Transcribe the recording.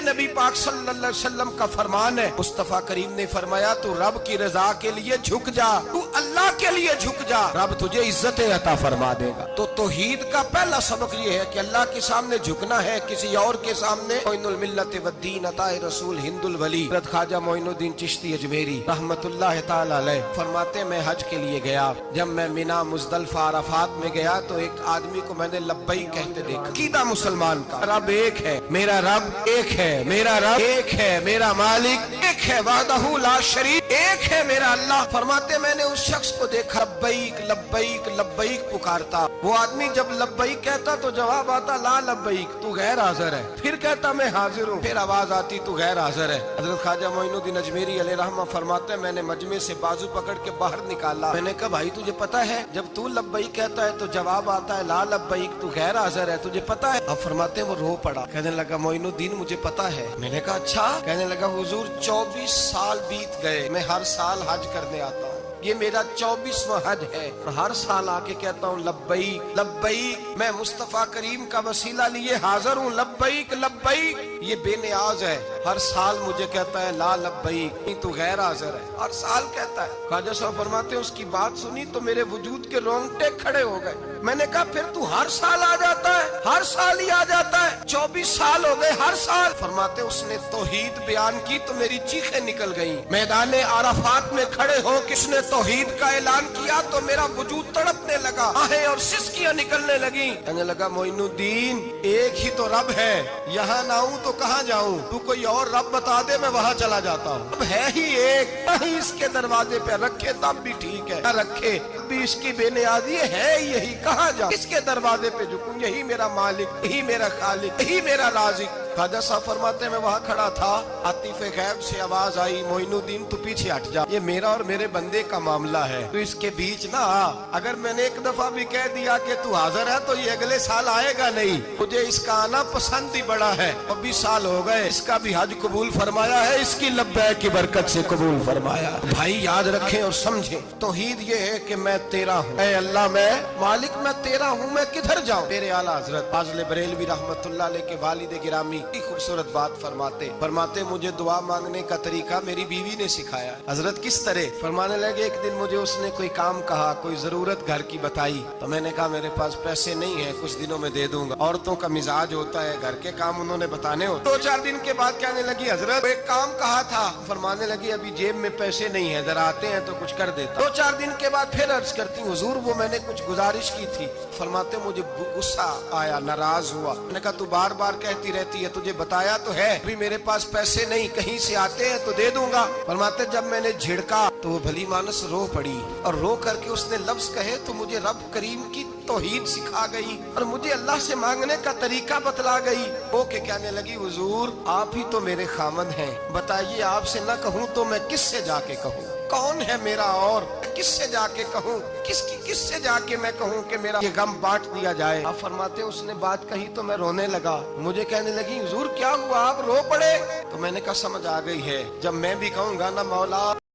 नबी पाक सल्लल्लाहु अलैहि वसल्लम का फरमान है। मुस्तफा करीम ने फरमाया तू रब की रजा के लिए झुक जा, तू अल्लाह के लिए झुक जा, रब तुझे इज्जत अता फरमा देगा। तो तौहीद का पहला सबक ये है कि अल्लाह के सामने झुकना है, किसी और के सामने। मोइनुल मिल्लत वद्दीन अताए रसूल हिंदुल वली हज़रत ख्वाजा मोइनुद्दीन चिश्ती अजमेरी रहमतुल्लाह ताला अलैह फरमाते मैं हज के लिए गया, जब मैं मिना मुज़दलिफा अराफात में गया तो एक आदमी को मैंने लब्बैक कहते देखा। अकीदा मुसलमान का रब एक है, मेरा रब एक है, मेरा रब एक है, मेरा मालिक एक है, वहदहू ला शरीक एक है मेरा अल्लाह। फरमाते मैंने उस शख्स को देखा लब्बैक लब्बैक लब्बैक पुकारता। वो आदमी जब लब्बैक कहता तो जवाब आता ला लब्बैक, तू गैर हाजिर है। फिर कहता मैं हाजिर हूँ, फिर आवाज आती तू गैर हाजिर है। हज़रत ख्वाजा मोइनुद्दीन अजमेरी अलैहि रहमा फरमाते मैंने मजमे से बाजू पकड़ के बाहर निकाला। मैंने कहा भाई तुझे पता है जब तू लब्बैक कहता है तो जवाब आता है ला लब्बैक, तू गैर हाजिर है, तुझे पता है? अब फरमाते वो रो पड़ा, कहने लगा मोइनुद्दीन मुझे पता है। मैंने कहा अच्छा? कहने लगा हुजूर 24 साल बीत गए, मैं हर साल हज करने आता हूँ, ये मेरा 24वां हज है, और हर साल आके कहता हूँ लब्बैक लब्बैक, मैं मुस्तफा करीम का वसीला लिए हाजिर हूँ, लब्बैक लब्बैक। ये बेनियाज है, हर साल मुझे कहता है ला लब्बैक, नहीं तू गैर हाजिर है, हर साल कहता है। ख्वाजा साहब फरमाते हैं उसकी बात सुनी तो मेरे वजूद के रोंगटे खड़े हो गए। मैंने कहा फिर तू हर साल आ जाता है, हर साल ही आ जाता है, 24 साल हो गए हर साल। फरमाते उसने तौहीद बयान की तो मेरी चीखें निकल गई। मैदाने आराफात में खड़े हो किसने तौहीद का ऐलान किया तो मेरा वजूद तड़पने लगा, आहें और सिसकियां निकलने लगी। कहने लगा मोइनुद्दीन एक ही तो रब है, यहाँ ना आऊं तो कहाँ जाऊं, तू कोई और रब बता दे मैं वहाँ चला जाता हूँ। अब है ही एक, कहीं इसके दरवाजे पे रखे तब भी ठीक है, न रखे भी इसकी बेनियाजी है यही, कहाँ जाऊं, किसके दरवाजे पे झुकूं, यही मेरा मालिक, यही मेरा खालिक, यही मेरा राज़िक। ख्वाजा साहब फरमाते मैं वहाँ खड़ा था, आतिफ़े गैब से आवाज आई मोइनुद्दीन तू पीछे हट जा, ये मेरा और मेरे बंदे का मामला है, तू इसके बीच ना आ। अगर मैंने एक दफा भी कह दिया कि तू हाजिर है तो ये अगले साल आएगा नहीं, मुझे इसका आना पसंद ही बड़ा है। 20 साल हो गए, इसका भी हज कबूल फरमाया है, इसकी लब्बैक की बरकत से कबूल फरमाया। भाई याद रखें और समझें, तौहीद ये है कि मैं तेरा हूँ, ऐ अल्लाह मैं मालिक मैं तेरा हूँ, मैं किधर जाऊँ। मेरे आला हजरत फाज़िल बरेलवी रहमतुल्लाह अलैह के वालिद गिरामी खूबसूरत बात फरमाते मुझे दुआ मांगने का तरीका मेरी बीवी ने सिखाया। हजरत किस तरह? फरमाने लगे एक दिन मुझे उसने कोई काम कहा, कोई जरूरत घर की बताई, तो मैंने कहा मेरे पास पैसे नहीं है, कुछ दिनों में दे दूंगा। औरतों का मिजाज होता है, घर के काम उन्होंने बताने होते। 2-4 दिन के बाद कहने लगी हजरत एक काम कहा था। फरमाने लगी अभी जेब में पैसे नहीं है, जरा आते हैं तो कुछ कर देता। 2-4 दिन के बाद फिर अर्ज करती हूँ हुजूर वो मैंने कुछ गुजारिश की थी। फरमाते मुझे गुस्सा आया, नाराज हुआ। मैंने कहा तू बार बार कहती रहती है, तुझे बताया तो है, अभी मेरे पास पैसे नहीं, कहीं से आते हैं तो दे दूंगा। फरमाते जब मैंने झिड़का तो वो भली मानस रो पड़ी, और रो करके उसने लफ्ज कहे तो मुझे रब करीम की तौहीद सिखा गई और मुझे अल्लाह से मांगने का तरीका बतला गई। वो के कहने लगी हुजूर आप ही तो मेरे खामद हैं, बताइए आपसे न कहूँ तो मैं किससे जाके कहूँ, कौन है मेरा और किससे जाके कहूँ, किससे जाके मैं कहूँ कि मेरा ये गम बांट दिया जाए। आप फरमाते उसने बात कही तो मैं रोने लगा। मुझे कहने लगी हुजूर क्या हुआ, आप रो पड़े? तो मैंने कहा समझ आ गई है, जब मैं भी कहूँगा ना मौला